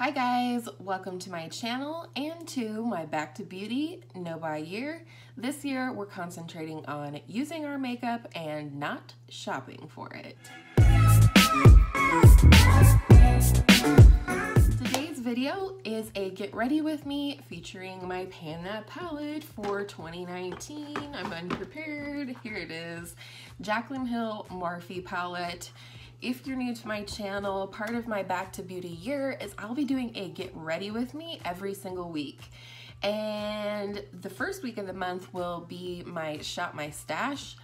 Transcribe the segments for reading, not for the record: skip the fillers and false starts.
Hi guys, welcome to my channel and to my Back to Beauty No Buy year. This year we're concentrating on using our makeup and not shopping for it. Today's video is a get ready with me featuring my Pan That palette for 2019. I'm unprepared. Here it is, Jaclyn Hill Morphe palette. If you're new to my channel, part of my Back to Beauty year is I'll be doing a get ready with me every single week. And the first week of the month will be my Shop My Stash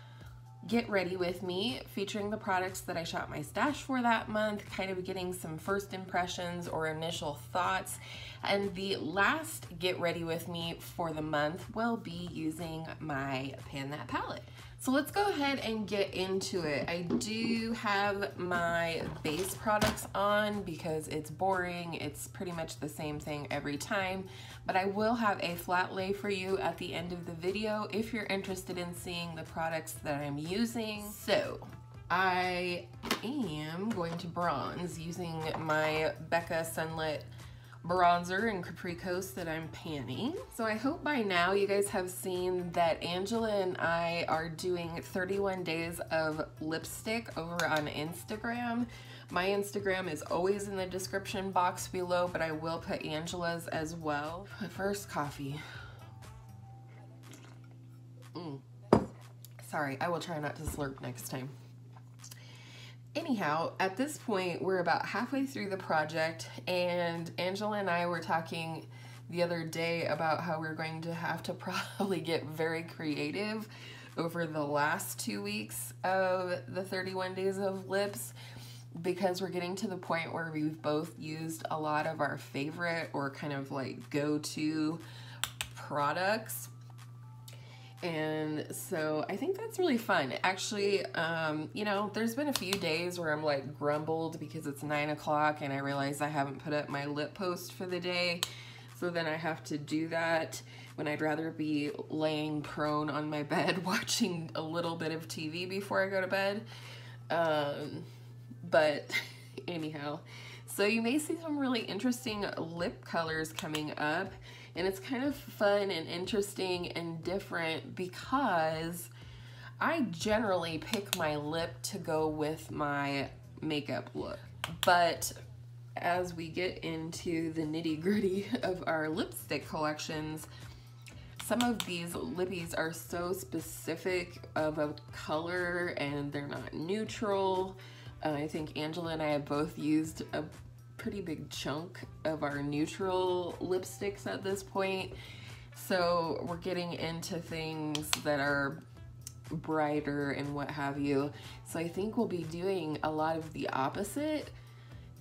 get ready with me, featuring the products that I shop my stash for that month, kind of getting some first impressions or initial thoughts. And the last get ready with me for the month will be using my Pan That palette. So let's go ahead and get into it. I do have my base products on because it's boring. It's pretty much the same thing every time, but I will have a flat lay for you at the end of the video if you're interested in seeing the products that I'm using. So I am going to bronze using my Becca Sunlit bronzer in Capri Coast that I'm panning. So I hope by now you guys have seen that Angela and I are doing 31 days of lipstick over on Instagram. My Instagram is always in the description box below, but I will put Angela's as well. But first, coffee. Sorry, I will try not to slurp next time. Anyhow, at this point, we're about halfway through the project, and Angela and I were talking the other day about how we're going to have to probably get very creative over the last 2 weeks of the 31 days of lips, because we're getting to the point where we've both used a lot of our favorite or kind of like go-to products. And so I think that's really fun. Actually, you know, there's been a few days where I'm like grumbled because it's 9 o'clock and I realize I haven't put up my lip post for the day. So then I have to do that when I'd rather be laying prone on my bed watching a little bit of TV before I go to bed. But anyhow, so you may see some really interesting lip colors coming up. And it's kind of fun and interesting and different because I generally pick my lip to go with my makeup look. But as we get into the nitty-gritty of our lipstick collections, some of these lippies are so specific of a color and they're not neutral. I think Angela and I have both used a pretty big chunk of our neutral lipsticks at this point, so we're getting into things that are brighter and what have you. So I think we'll be doing a lot of the opposite,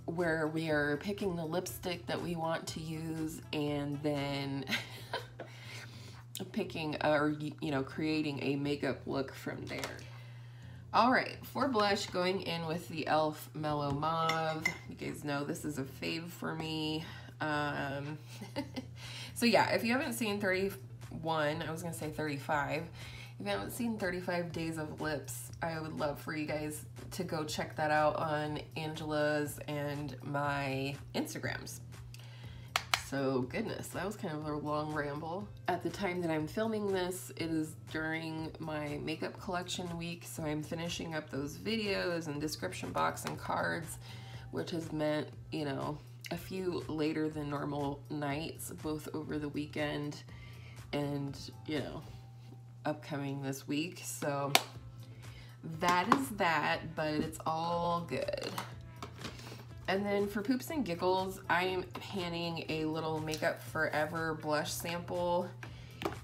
where we are picking the lipstick that we want to use and then picking or, you know, creating a makeup look from there. All right, for blush, going in with the e.l.f. Mellow Mauve. You guys know this is a fave for me. So yeah, if you haven't seen 31, I was gonna say 35. If you haven't seen 35 Days of Lips, I would love for you guys to go check that out on Angela's and my Instagrams. So goodness, that was kind of a long ramble. At the time that I'm filming this, it is during my makeup collection week, so I'm finishing up those videos and description box and cards, which has meant, you know, a few later than normal nights, both over the weekend and, you know, upcoming this week. So that is that, but it's all good. And then for poops and giggles, I'm panning a little Makeup Forever blush sample,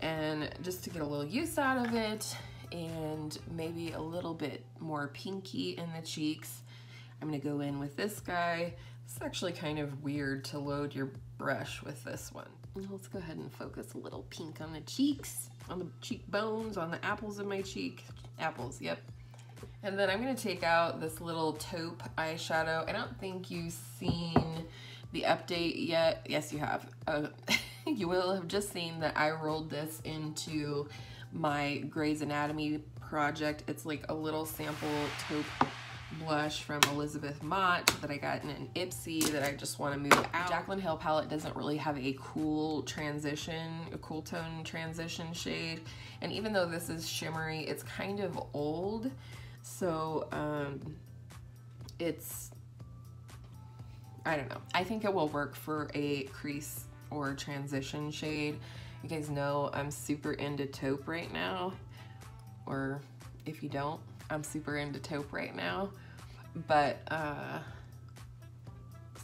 and just to get a little use out of it and maybe a little bit more pinky in the cheeks, I'm gonna go in with this guy. It's actually kind of weird to load your brush with this one. Let's go ahead and focus a little pink on the cheeks, on the cheekbones, on the apples of my cheek. Apples, yep. And then I'm gonna take out this little taupe eyeshadow. I don't think you've seen the update yet. Yes, you have. You will have just seen that I rolled this into my Grey's Anatomy project. It's like a little sample taupe blush from Elizabeth Mott that I got in an Ipsy that I just want to move out. The Jaclyn Hill palette doesn't really have a cool tone transition shade. And even though this is shimmery, it's kind of old. So I don't know. I think it will work for a crease or transition shade. You guys know I'm super into taupe right now. Or if you don't, I'm super into taupe right now. But,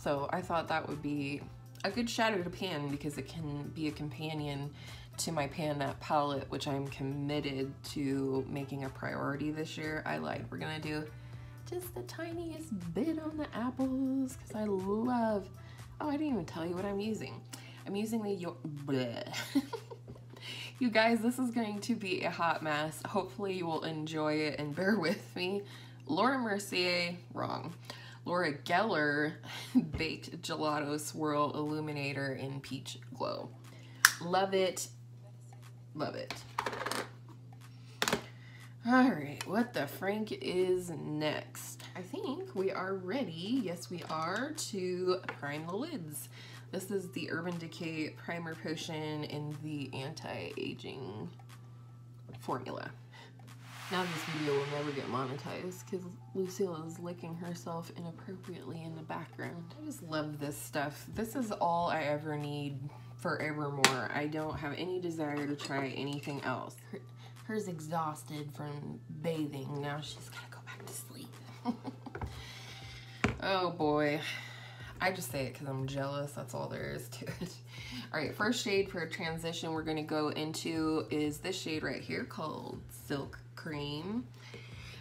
so I thought that would be a good shadow to pan because it can be a companion to my Pan That palette, which I'm committed to making a priority this year. I lied. We're gonna do just the tiniest bit on the apples because I love, oh, I didn't even tell you what I'm using. I'm using the You guys, this is going to be a hot mess. Hopefully you will enjoy it and bear with me. Laura Mercier, wrong. Laura Geller Baked Gelato Swirl Illuminator in Peach Glow. Love it. Love it. All right, what the frank is next? I think we are ready, yes we are, to prime the lids. This is the Urban Decay Primer Potion in the anti-aging formula. Now this video will never get monetized because Lucille is licking herself inappropriately in the background. I just love this stuff. This is all I ever need forevermore. I don't have any desire to try anything else. Her's exhausted from bathing. Now she's gotta go back to sleep. Oh boy. I just say it because I'm jealous. That's all there is to it. All right, first shade for transition we're gonna go into is this shade right here called Silk Cream.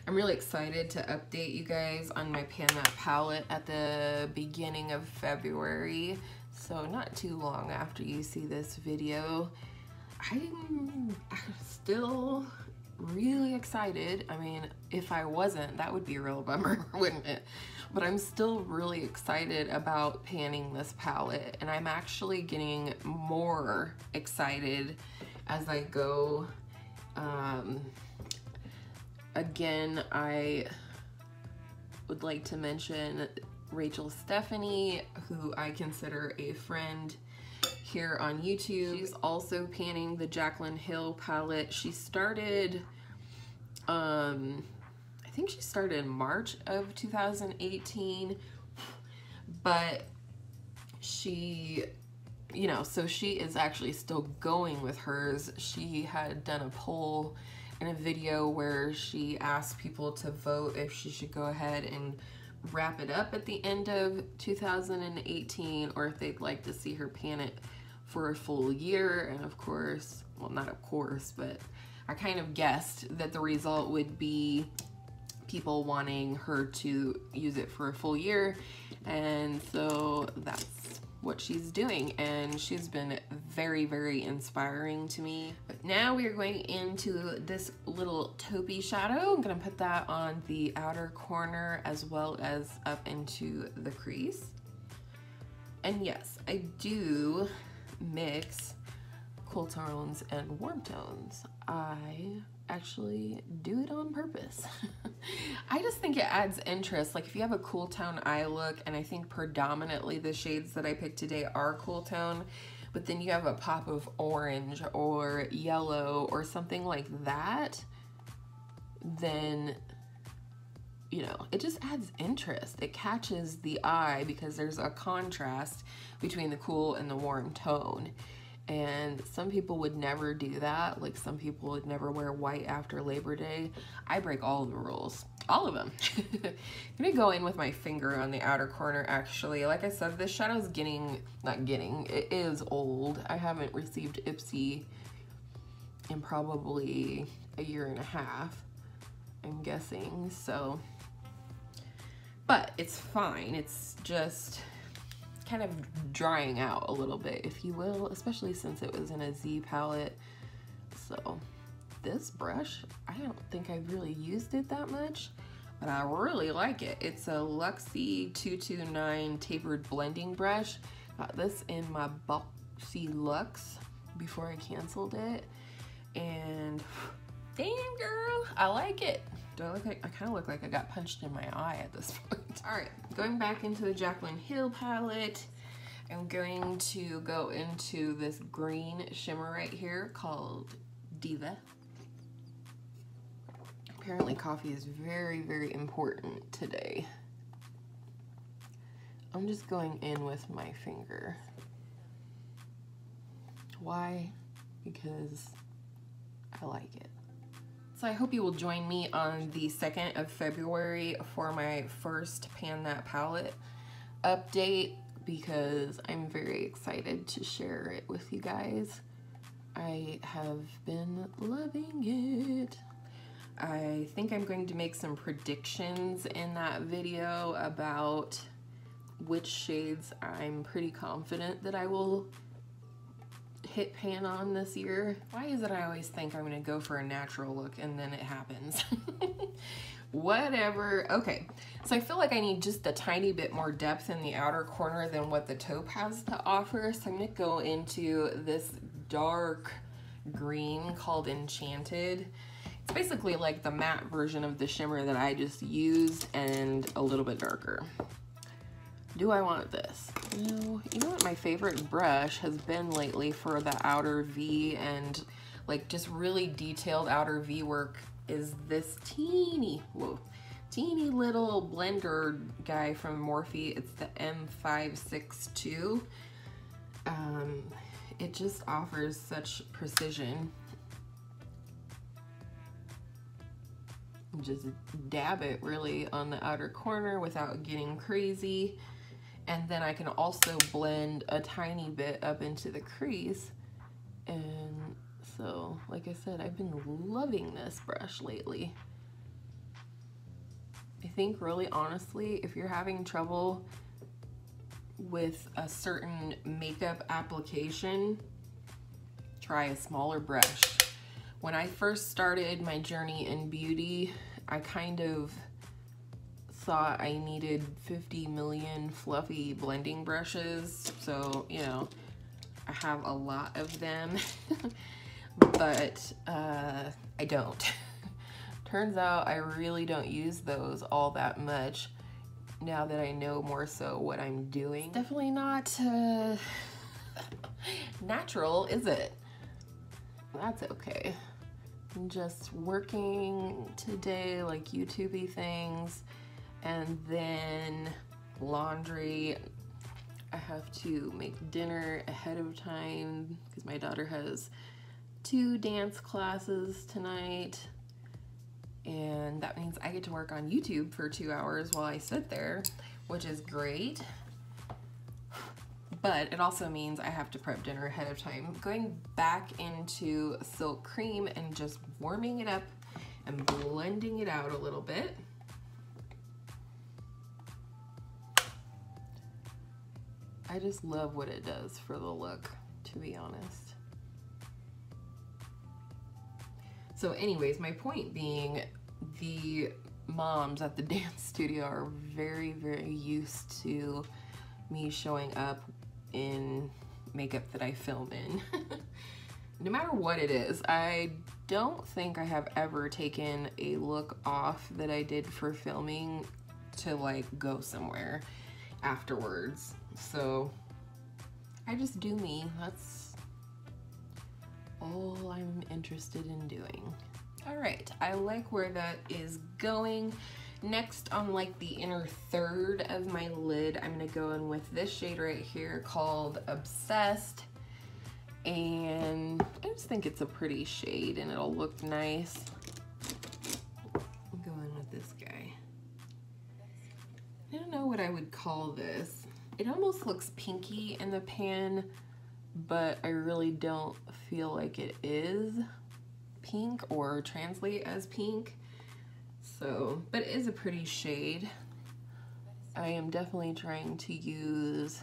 I'm really excited to update you guys on my Pan That palette at the beginning of February. So not too long after you see this video. I'm still really excited. I mean, if I wasn't, that would be a real bummer, wouldn't it? But I'm still really excited about panning this palette, and I'm actually getting more excited as I go. Again, I would like to mention Rachel Stephanie, who I consider a friend here on YouTube. She's also panning the Jaclyn Hill palette. She started, I think she started in March of 2018, but she, you know, so she is actually still going with hers. She had done a poll in a video where she asked people to vote if she should go ahead and wrap it up at the end of 2018 or if they'd like to see her pan it for a full year. And of course, well, not of course, but I kind of guessed that the result would be people wanting her to use it for a full year, and so that's what she's doing, and she's been very, very inspiring to me. But now we are going into this little taupey shadow. I'm gonna put that on the outer corner as well as up into the crease. And yes, I do mix cool tones and warm tones. I actually do it on purpose. I just think it adds interest. Like if you have a cool tone eye look, and I think predominantly the shades that I picked today are cool tone, but then you have a pop of orange or yellow or something like that, then, you know, it just adds interest. It catches the eye because there's a contrast between the cool and the warm tone. And some people would never do that. Like some people would never wear white after Labor Day. I break all of the rules, all of them. I'm gonna go in with my finger on the outer corner actually. Like I said, this shadow's it is old. I haven't received Ipsy in probably a year and a half, I'm guessing, so. But it's fine, it's just kind of drying out a little bit, if you will, especially since it was in a Z palette. So this brush, I don't think I've really used it that much, but I really like it. It's a Luxie 229 tapered blending brush. Got this in my Boxy Luxe before I canceled it, and damn girl, I like it. Do I look like, I kind of look like I got punched in my eye at this point. All right, going back into the Jaclyn Hill palette, I'm going to go into this green shimmer right here called Diva. Apparently coffee is very, very important today. I'm just going in with my finger. Why? Because I like it. So I hope you will join me on the 2nd of February for my first Pan That palette update, because I'm very excited to share it with you guys. I have been loving it. I think I'm going to make some predictions in that video about which shades I'm pretty confident that I will hit pan on this year. Why is it I always think I'm gonna go for a natural look and then it happens? Whatever. Okay, so I feel like I need just a tiny bit more depth in the outer corner than what the taupe has to offer. So I'm gonna go into this dark green called Enchanted. It's basically like the matte version of the shimmer that I just used and a little bit darker. Do I want this? No. You know what my favorite brush has been lately for the outer V and like just really detailed outer V work is this teeny little blender guy from Morphe. It's the M562. It just offers such precision. Just dab it really on the outer corner without getting crazy. And then I can also blend a tiny bit up into the crease. And so, like I said, I've been loving this brush lately. I think really honestly, if you're having trouble with a certain makeup application, try a smaller brush. When I first started my journey in beauty, I kind of thought I needed 50 million fluffy blending brushes. So, you know, I have a lot of them, but I don't. Turns out I really don't use those all that much now that I know more so what I'm doing. It's definitely not natural, is it? That's okay. I'm just working today, like YouTube-y things, and then laundry. I have to make dinner ahead of time because my daughter has 2 dance classes tonight, and that means I get to work on YouTube for 2 hours while I sit there, which is great. But it also means I have to prep dinner ahead of time. Going back into Silk Cream and just warming it up and blending it out a little bit. I just love what it does for the look, to be honest. So anyways, my point being, the moms at the dance studio are very, very used to me showing up in makeup that I film in. No matter what it is. I don't think I have ever taken a look off that I did for filming to like go somewhere afterwards. So I just do me. That's all I'm interested in doing. All right, I like where that is going. Next, on like the inner third of my lid, I'm gonna go in with this shade right here called Obsessed. And I just think it's a pretty shade and it'll look nice. I'll go in with this guy. I don't know what I would call this. It almost looks pinky in the pan, but I really don't feel like it is pink or translate as pink. So, but it is a pretty shade. I am definitely trying to use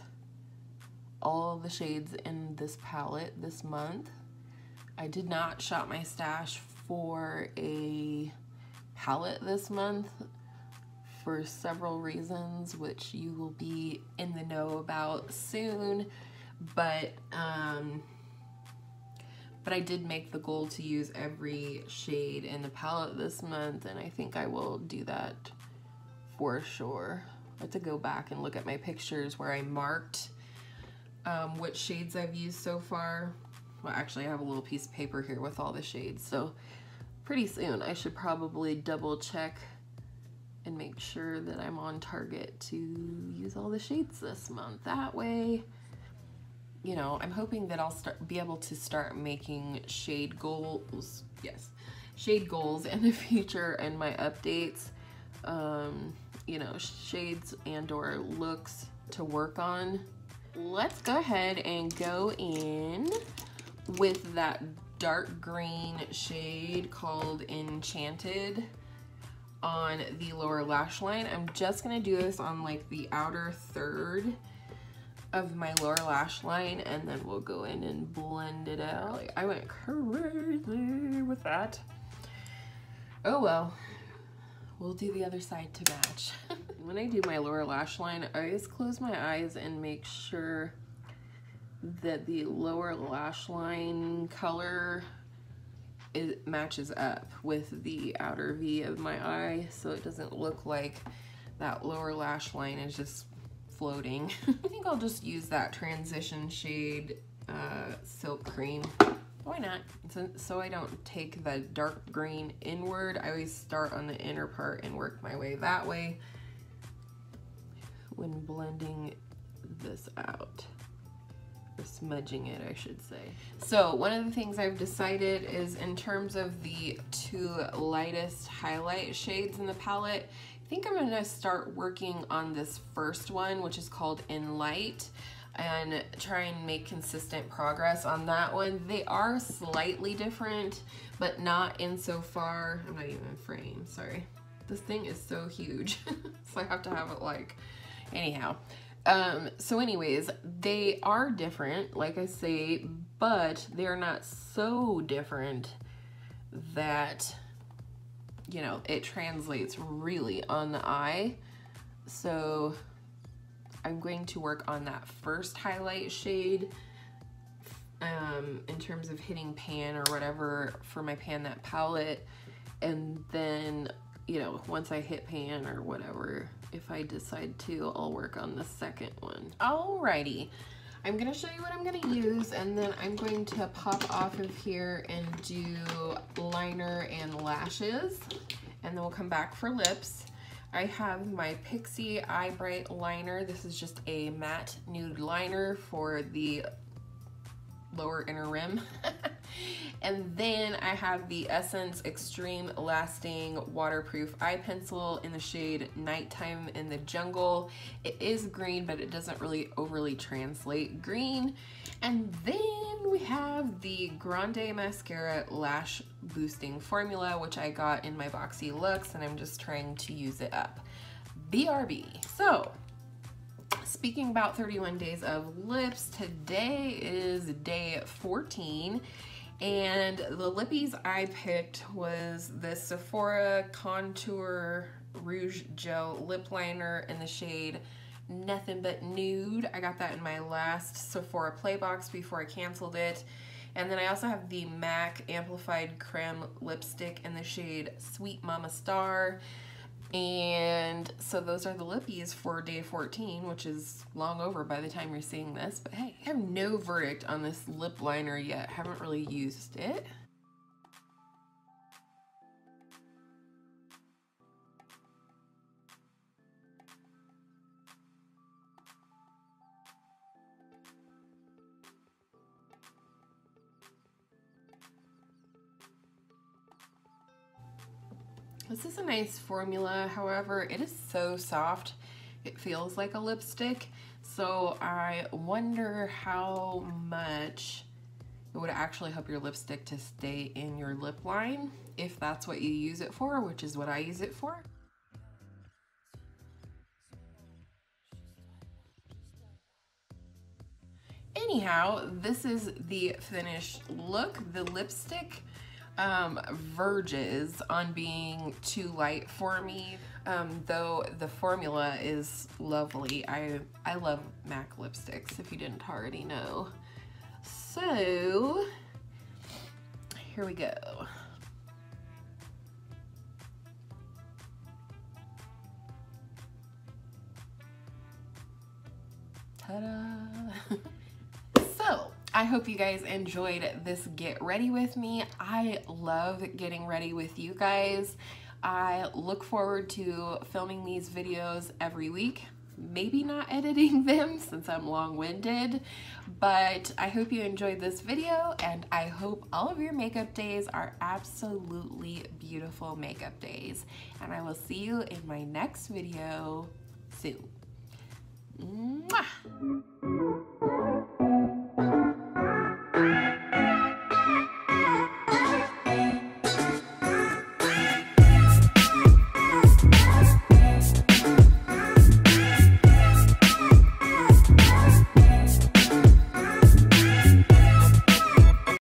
all of the shades in this palette this month. I did not shop my stash for a palette this month for several reasons, which you will be in the know about soon. But but I did make the goal to use every shade in the palette this month, and I think I will do that for sure. I have to go back and look at my pictures where I marked what shades I've used so far. Well, actually I have a little piece of paper here with all the shades, so pretty soon I should probably double check and make sure that I'm on target to use all the shades this month. That way, you know, I'm hoping that I'll be able to start making shade goals, yes, shade goals in the future and my updates, you know, shades and or looks to work on. Let's go ahead and go in with that dark green shade called Enchanted on the lower lash line. I'm just gonna do this on like the outer third of my lower lash line, and then we'll go in and blend it out. I went crazy with that. Oh well, we'll do the other side to match. When I do my lower lash line, I always close my eyes and make sure that the lower lash line color matches up with the outer V of my eye, so it doesn't look like that lower lash line is just floating. I think I'll just use that transition shade Silk Cream. Why not? So I don't take the dark green inward. I always start on the inner part and work my way that way when blending this out. Or smudging it, I should say. So one of the things I've decided is, in terms of the two lightest highlight shades in the palette, I think I'm gonna start working on this first one, which is called In Light, and try and make consistent progress on that one. They are slightly different, but not insofar, I'm not even in frame, sorry. This thing is so huge, so I have to have it like, anyhow. So anyways, they are different, like I say, but they're not so different that, you know, it translates really on the eye. So I'm going to work on that first highlight shade in terms of hitting pan or whatever for my Pan That palette, and then, you know, once I hit pan or whatever, if I decide to, I'll work on the second one. Alrighty, I'm gonna show you what I'm gonna use, and then I'm going to pop off of here and do liner and lashes, and then we'll come back for lips. I have my Pixie Eye Bright liner. This is just a matte nude liner for the lower inner rim. And then I have the Essence Extreme Lasting Waterproof Eye Pencil in the shade Nighttime in the Jungle. It is green, but it doesn't really overly translate green. And then we have the Grande Mascara Lash Boosting Formula, which I got in my Boxy Luxe, and I'm just trying to use it up. BRB. So, speaking about 31 days of lips, today is day 14. And the lippies I picked was the Sephora Contour Rouge Gel Lip Liner in the shade Nothing But Nude. I got that in my last Sephora Play Box before I canceled it. And then I also have the MAC Amplified Creme Lipstick in the shade Sweet Mama Star. And so those are the lippies for day 14, which is long over by the time you're seeing this. But hey, I have no verdict on this lip liner yet. Haven't really used it. This is a nice formula, however, it is so soft, it feels like a lipstick, so I wonder how much it would actually help your lipstick to stay in your lip line, if that's what you use it for, which is what I use it for. Anyhow, this is the finished look. The lipstick verges on being too light for me, though the formula is lovely. I love MAC lipsticks, if you didn't already know. So here we go. Ta-da! So, I hope you guys enjoyed this get ready with me. I love getting ready with you guys. I look forward to filming these videos every week. Maybe not editing them since I'm long-winded, but I hope you enjoyed this video, and I hope all of your makeup days are absolutely beautiful makeup days. And I will see you in my next video soon. Mwah!